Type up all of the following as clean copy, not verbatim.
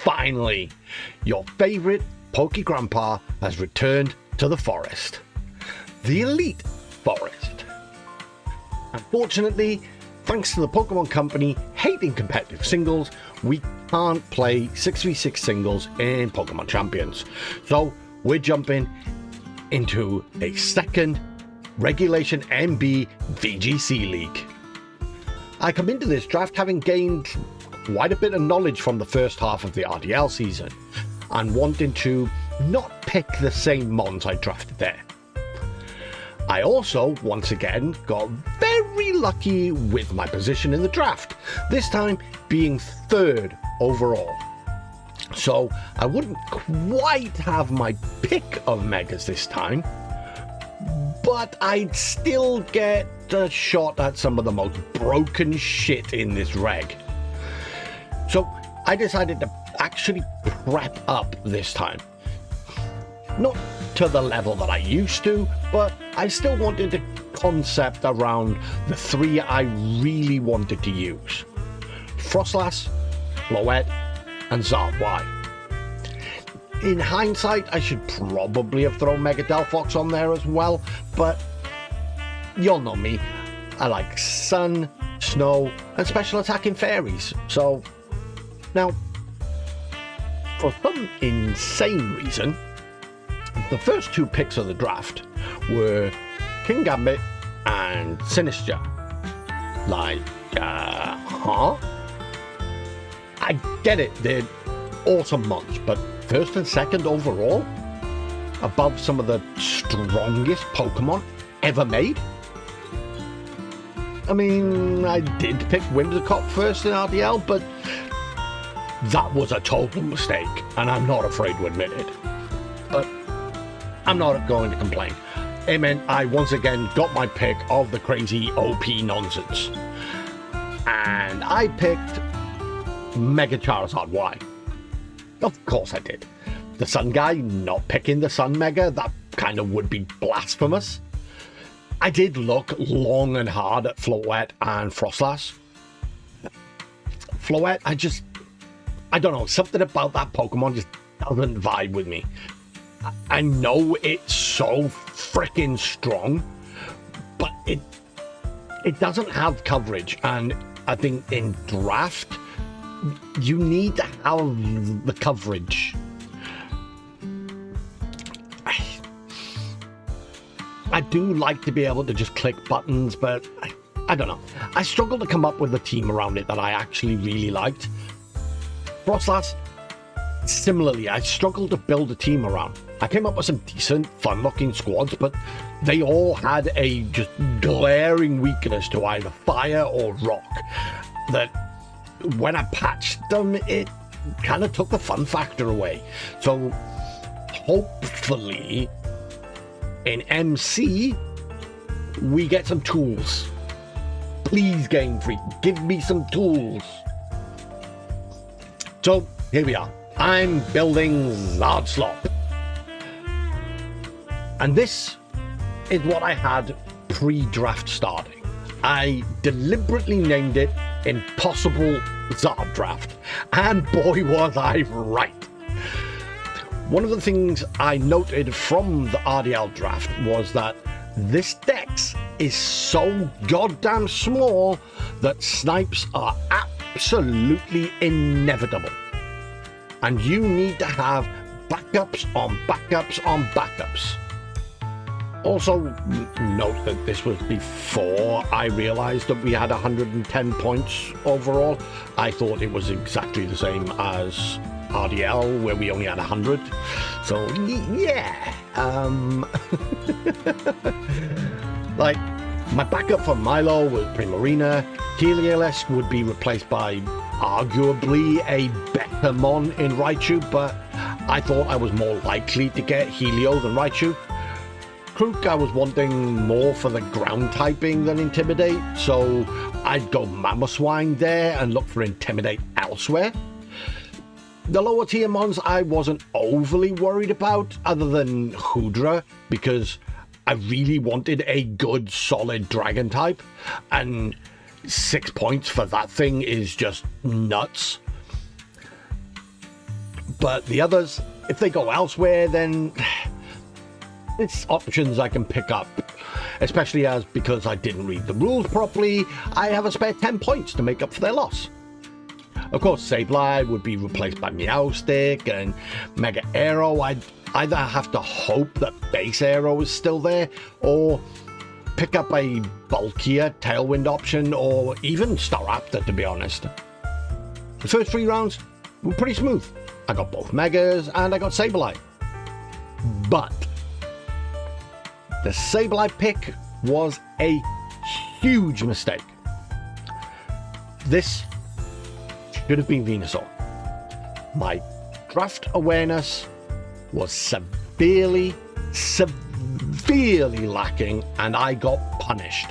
Finally, your favorite Poke Grampa has returned to the forest. The Elite Forest. Unfortunately, thanks to the Pokemon Company hating competitive singles, we can't play 6v6 singles in Pokemon Champions. So we're jumping into a second Regulation MB VGC League. I come into this draft having gained quite a bit of knowledge from the first half of the RDL season and wanting to not pick the same mons I drafted there. I also, once again, got very lucky with my position in the draft, this time being third overall. So I wouldn't quite have my pick of Megas this time, but I'd still get a shot at some of the most broken shit in this reg. So I decided to actually prep up this time. Not to the level that I used to, but I still wanted to concept around the three I really wanted to use: Frostlass, Floette, and Zarby. In hindsight, I should probably have thrown Mega Delphox on there as well, but you'll know me. I like sun, snow, and special attacking fairies. So now, for some insane reason, the first two picks of the draft were King Gambit and Sinistra. Like, huh? I get it, they're awesome mons, but first and second overall, above some of the strongest Pokemon ever made? I mean, I did pick Whimsicott first in RDL, but that was a total mistake, and I'm not afraid to admit it. But I'm not going to complain. It meant I once again got my pick of the crazy OP nonsense. And I picked Mega Charizard Y. Of course I did. The Sun guy not picking the Sun Mega, that kind of would be blasphemous. I did look long and hard at Floette and Frostlass. Floette, I don't know, something about that Pokemon just doesn't vibe with me. I know it's so freaking strong, but it doesn't have coverage, and I think in draft you need to have the coverage. I do like to be able to just click buttons, but I don't know. I struggle to come up with a team around it that I actually really liked. Frostlass, similarly, I struggled to build a team around. I came up with some decent, fun-looking squads, but they all had a just glaring weakness to either fire or rock, that when I patched them, it kind of took the fun factor away. So hopefully in MC, we get some tools. Please, Game Freak, give me some tools. So here we are. I'm building Zardslop. And this is what I had pre-draft starting. I deliberately named it Impossible Zard Draft. And boy, was I right. One of the things I noted from the RDL draft was that this dex is so goddamn small that snipes are absolutely inevitable. And you need to have backups on backups on backups. Also, note that this was before I realized that we had 110 points overall. I thought it was exactly the same as RDL, where we only had 100. So, yeah. Like, my backup for Milo was Primarina. Heliolisk would be replaced by arguably a better mon in Raichu, but I thought I was more likely to get Helio than Raichu. Krook, I was wanting more for the ground typing than Intimidate, so I'd go Mamoswine there and look for Intimidate elsewhere. The lower tier mons I wasn't overly worried about, other than Hoodra, because I really wanted a good solid dragon type, and 6 points for that thing is just nuts. But the others, if they go elsewhere, then it's options I can pick up. Especially as, because I didn't read the rules properly, I have a spare 10 points to make up for their loss. Of course, Sableye would be replaced by Meowstick, and Mega Arrow, I'd either have to hope that Base Arrow is still there, or pick up a bulkier Tailwind option, or even Staraptor, to be honest. The first 3 rounds were pretty smooth. I got both Megas, and I got Sableye. But the Sableye pick was a huge mistake. This should have been Venusaur. My draft awareness was severely lacking, and I got punished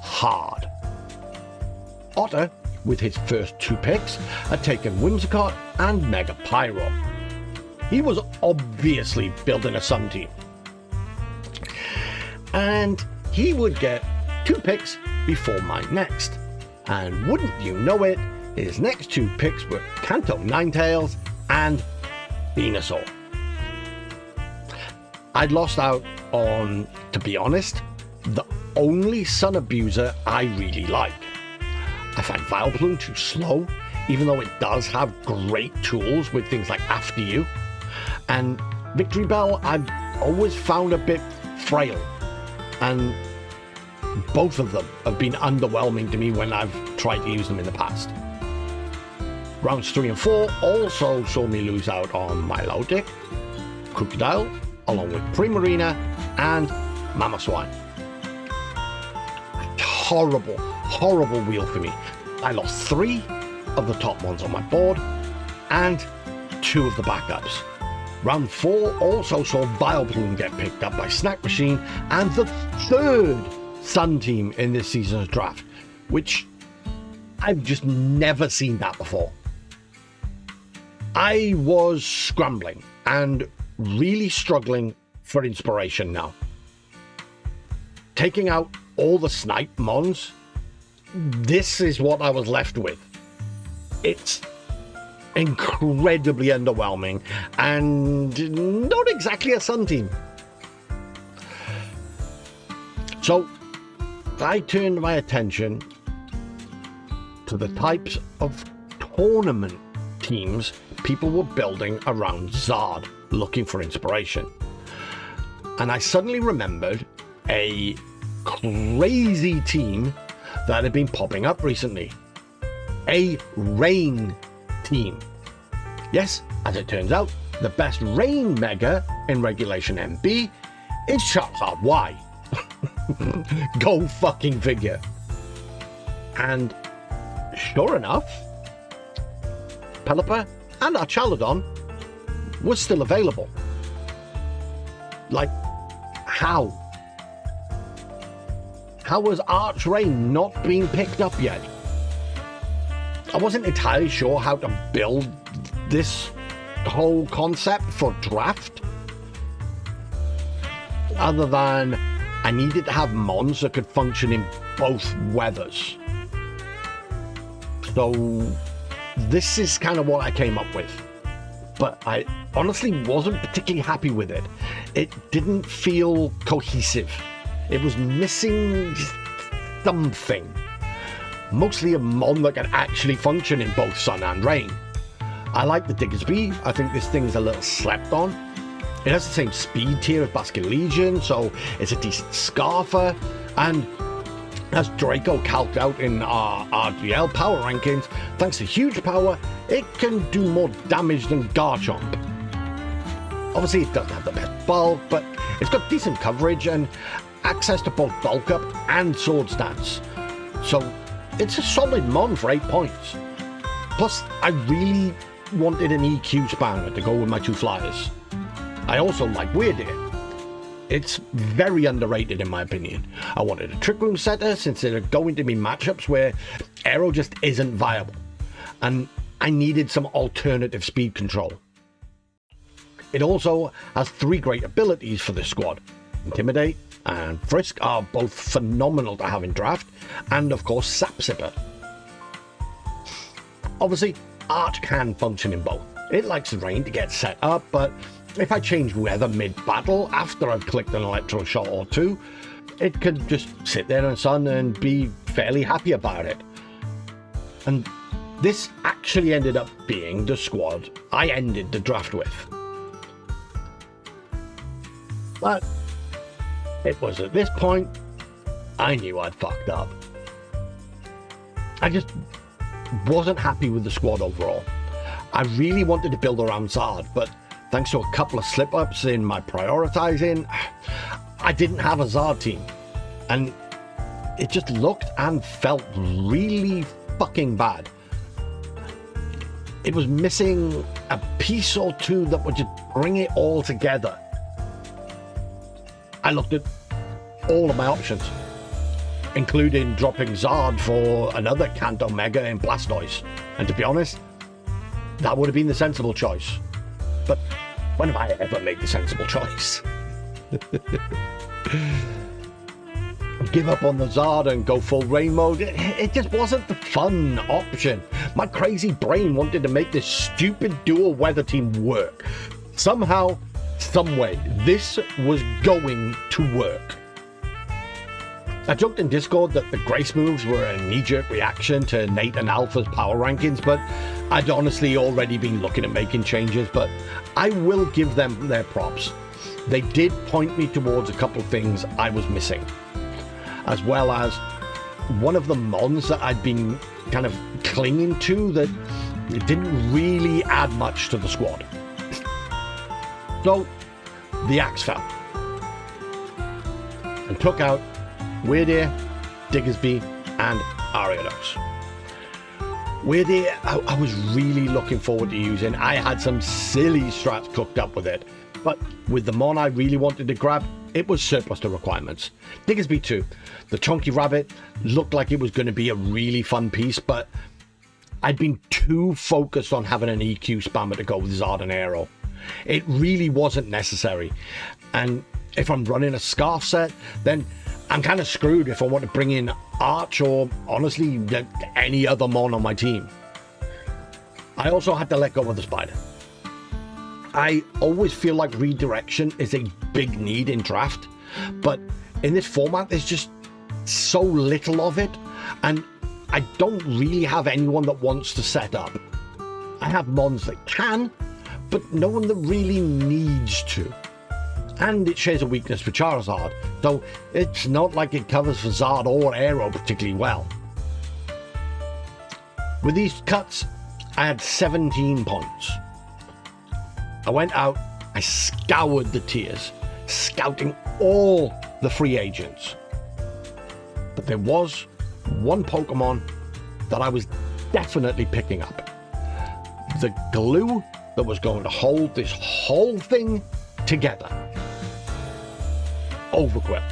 hard. Otter, with his first 2 picks, had taken Whimsicott and Mega Pyro. He was obviously building a Sun team. And he would get 2 picks before my next. And wouldn't you know it, his next 2 picks were Kanto Ninetales and Venusaur. I'd lost out on, to be honest, the only Sun abuser I really like. I find Vileplume too slow, even though it does have great tools with things like After You. And Victory Bell I've always found a bit frail. And both of them have been underwhelming to me when I've tried to use them in the past. Rounds 3 and 4 also saw me lose out on Milotic, Crocodile, along with Primarina and Mamoswine. Horrible, horrible wheel for me. I lost 3 of the top ones on my board and 2 of the backups. Round 4 also saw Vileplume get picked up by Snack Machine and the 3rd Sun team in this season's draft, which I've just never seen that before. I was scrambling and really struggling for inspiration now. Taking out all the Snipe Mons, this is what I was left with. It's incredibly underwhelming and not exactly a Sun team. So I turned my attention to the types of tournament teams people were building around Zard, looking for inspiration. And I suddenly remembered a crazy team that had been popping up recently. A Rain team. Yes, as it turns out, the best Rain Mega in Regulation MB is Charizard Y. Go fucking figure. And sure enough, Pelipper and Archaludon was still available. Like, how? How was Arch Rain not being picked up yet? I wasn't entirely sure how to build this whole concept for draft, other than I needed to have Mons that could function in both weathers. So this is kind of what I came up with, but I honestly wasn't particularly happy with it. It didn't feel cohesive. It was missing something. Mostly a Mon that can actually function in both Sun and Rain. I like the Diggersby. I think this thing's a little slept on. It has the same speed tier as Basculegion, so it's a decent Scarfer. And as Draco calced out in our RGL power rankings, thanks to huge power, it can do more damage than Garchomp. Obviously, it doesn't have the best bulk, but it's got decent coverage and access to both bulk up and sword stance. So it's a solid Mon for 8 points. Plus, I really wanted an EQ Spammer to go with my 2 flyers. I also like Weirdeer. It's very underrated in my opinion. I wanted a Trick Room setter since there are going to be matchups where Aero just isn't viable. And I needed some alternative speed control. It also has 3 great abilities for this squad. Intimidate and Frisk are both phenomenal to have in draft, and of course Sap Sipper. Obviously, Arch can function in both, It likes the rain to get set up, but if I change weather mid-battle after I've clicked an electro shot or two, it could just sit there in the sun and be fairly happy about it. And this actually ended up being the squad I ended the draft with. But it was at this point I knew I'd fucked up. I just wasn't happy with the squad overall. I really wanted to build around Zard, but thanks to a couple of slip-ups in my prioritizing, I didn't have a Zard team. And it just looked and felt really fucking bad. It was missing a piece or two that would just bring it all together. I looked at all of my options, including dropping Zard for another Kanto Mega in Blastoise. And to be honest, that would have been the sensible choice. But when have I ever made the sensible choice? Give up on the Zard and go full rain mode, it just wasn't the fun option. My crazy brain wanted to make this stupid dual weather team work. Somehow, someway, this was going to work. I joked in Discord that the Grace moves were a knee-jerk reaction to Nate and Alpha's power rankings, but I'd honestly already been looking at making changes, but I will give them their props. They did point me towards a couple things I was missing, as well as one of the mons that I'd been kind of clinging to that didn't really add much to the squad. So the axe fell and took out Weirdeer, Diggersby, and Ariados. Weirdeer, I was really looking forward to using. I had some silly strats cooked up with it, but with the mon I really wanted to grab, it was surplus to requirements. Diggersby too. The Chonky Rabbit looked like it was going to be a really fun piece, but I'd been too focused on having an EQ spammer to go with Zard and Aero. It really wasn't necessary. And if I'm running a Scarf set, then I'm kind of screwed if I want to bring in Arch or, honestly, any other mon on my team. I also had to let go of the Spider. I always feel like redirection is a big need in draft, but in this format there's just so little of it, and I don't really have anyone that wants to set up. I have mons that can, but no one that really needs to. And it shares a weakness for Charizard, so it's not like it covers for Zard or Aero particularly well. With these cuts, I had 17 points. I went out, I scoured the tiers, scouting all the free agents. But there was one Pokemon that I was definitely picking up. The glue that was going to hold this whole thing together. Overgrowth.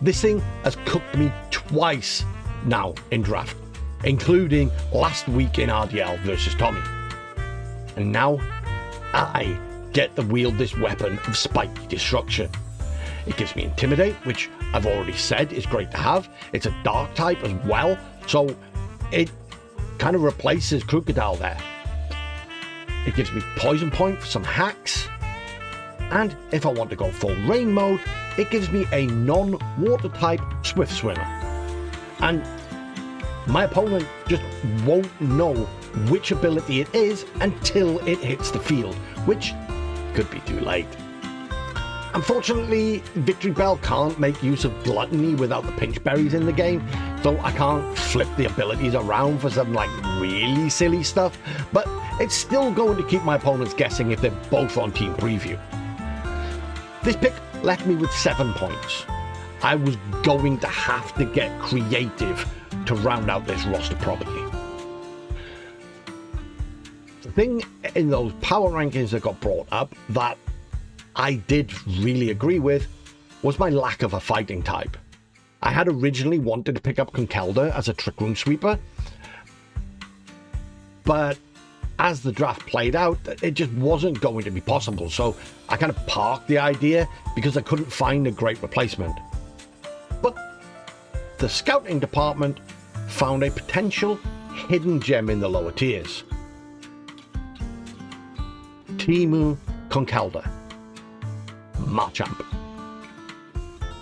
This thing has cooked me twice now in draft, including last week in RDL versus Tommy. And now I get to wield this weapon of spiky destruction. It gives me Intimidate, which I've already said is great to have. It's a dark type as well, so it kind of replaces Crocodile there. It gives me Poison Point for some hacks. And if I want to go full rain mode, it gives me a non-water type Swift Swimmer. And my opponent just won't know which ability it is until it hits the field, which could be too late. Unfortunately, Victory Bell can't make use of Gluttony without the pinch berries in the game, so I can't flip the abilities around for some like really silly stuff, but it's still going to keep my opponents guessing if they're both on Team Preview. This pick left me with 7 points. I was going to have to get creative to round out this roster properly. The thing in those power rankings that got brought up that I did really agree with was my lack of a fighting type. I had originally wanted to pick up Conkeldurr as a Trick Room Sweeper, but as the draft played out, it just wasn't going to be possible, so I kind of parked the idea because I couldn't find a great replacement. But the scouting department found a potential hidden gem in the lower tiers. Timu Concalda, Machamp.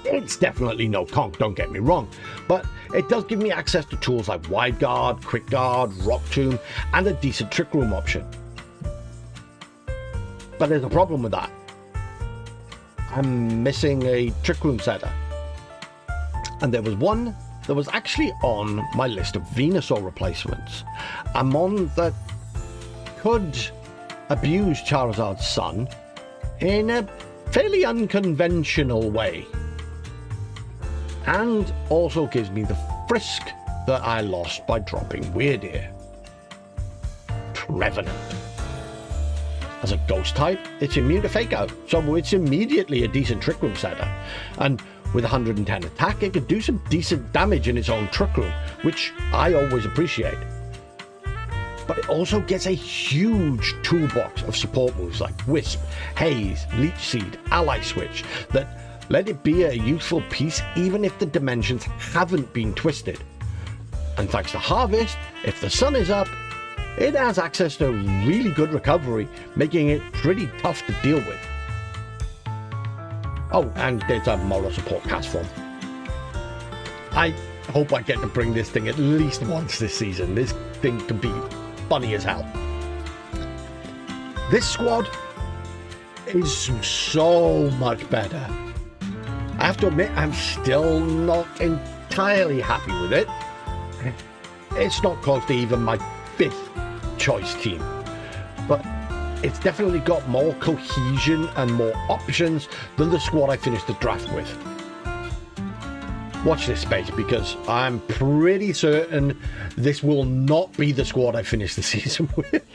It's definitely no conk, don't get me wrong, but it does give me access to tools like Wide Guard, Quick Guard, Rock Tomb, and a decent Trick Room option. But there's a problem with that. I'm missing a Trick Room setter. And there was one that was actually on my list of Venusaur replacements. A mon that could abuse Charizard's son in a fairly unconventional way. And also gives me the Frisk that I lost by dropping Weirdeer. Trevenant. As a ghost type, it's immune to Fake Out, so it's immediately a decent Trick Room setter. And with 110 attack, it could do some decent damage in its own Trick Room, which I always appreciate. But it also gets a huge toolbox of support moves like Wisp, Haze, Leech Seed, Ally Switch that let it be a useful piece even if the dimensions haven't been twisted. And thanks to Harvest, if the sun is up, it has access to really good recovery, making it pretty tough to deal with. Oh, and there's a moral support cast form. I hope I get to bring this thing at least once this season. This thing can be funny as hell. This squad is so much better. I have to admit, I'm still not entirely happy with it. It's not close to even my 5th choice team, but it's definitely got more cohesion and more options than the squad I finished the draft with. Watch this space, because I'm pretty certain this will not be the squad I finish the season with.